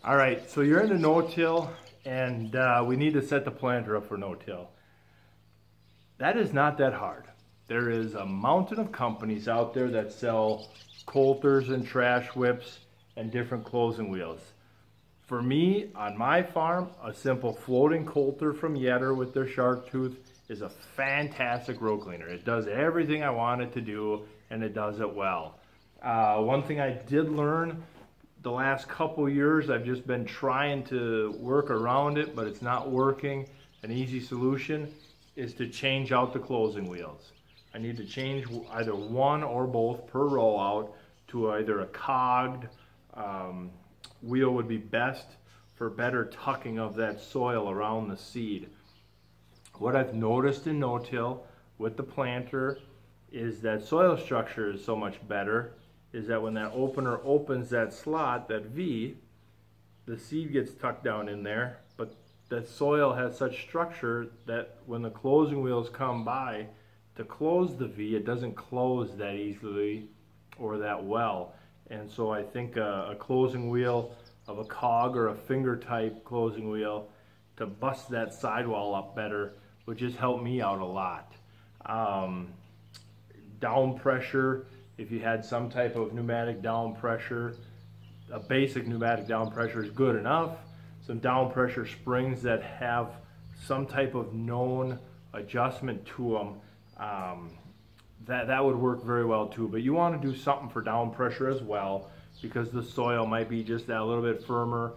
All right, so you're into no-till, and we need to set the planter up for no-till. That is not that hard. There is a mountain of companies out there that sell coulters and trash whips and different closing wheels. For me, on my farm, a simple floating coulter from Yetter with their shark tooth is a fantastic row cleaner. It does everything I want it to do, and it does it well. One thing I did learn the last couple years, I've just been trying to work around it, but it's not working. An easy solution is to change out the closing wheels. I need to change either one or both per row out to either a cogged wheel would be best for better tucking of that soil around the seed. What I've noticed in no-till with the planter is that soil structure is so much better, is that when that opener opens that slot, that V, the seed gets tucked down in there, but that soil has such structure that when the closing wheels come by to close the V, it doesn't close that easily or that well. And so I think a closing wheel of a cog or a finger type closing wheel to bust that sidewall up better would just help me out a lot. Down pressure, if you had some type of pneumatic down pressure, a basic pneumatic down pressure is good enough. Some down pressure springs that have some type of known adjustment to them, that would work very well too. But you want to do something for down pressure as well, because the soil might be just that little bit firmer.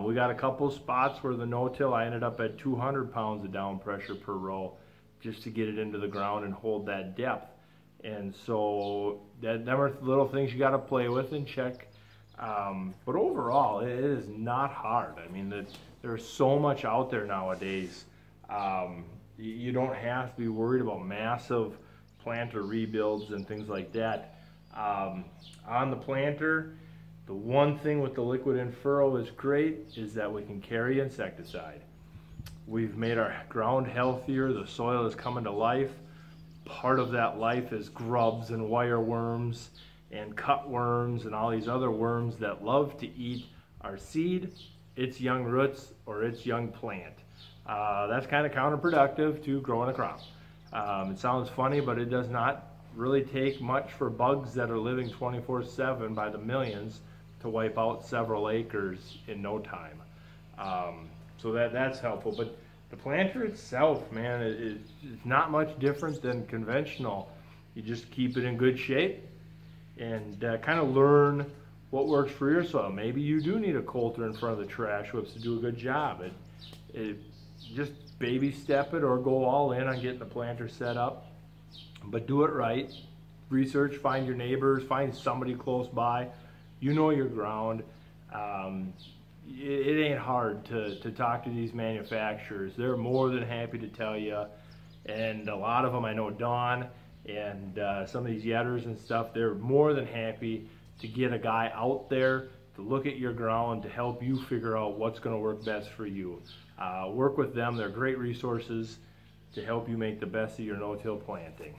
We got a couple spots where the no-till, I ended up at 200 pounds of down pressure per row just to get it into the ground and hold that depth. And so them are little things you got to play with and check. But overall, it is not hard. I mean, there's so much out there nowadays. You don't have to be worried about massive planter rebuilds and things like that. On the planter, the one thing with the liquid in-furrow is great is that we can carry insecticide. We've made our ground healthier, the soil is coming to life. Part of that life is grubs and wireworms and cutworms and all these other worms that love to eat our seed, its young roots, or its young plant. That's kind of counterproductive to growing a crop. It sounds funny, but it does not really take much for bugs that are living 24/7 by the millions to wipe out several acres in no time. So that's helpful. But the planter itself, man, it's not much different than conventional. You just keep it in good shape and kind of learn what works for your soil. Maybe you do need a coulter in front of the trash whips to do a good job. Just baby step it or go all in on getting the planter set up, but do it right. Research, find your neighbors, find somebody close by. You know your ground. It ain't hard to talk to these manufacturers. They're more than happy to tell you, and a lot of them, I know Dawn and some of these Yetters and stuff, they're more than happy to get a guy out there to look at your ground to help you figure out what's going to work best for you. Work with them. They're great resources to help you make the best of your no-till planting.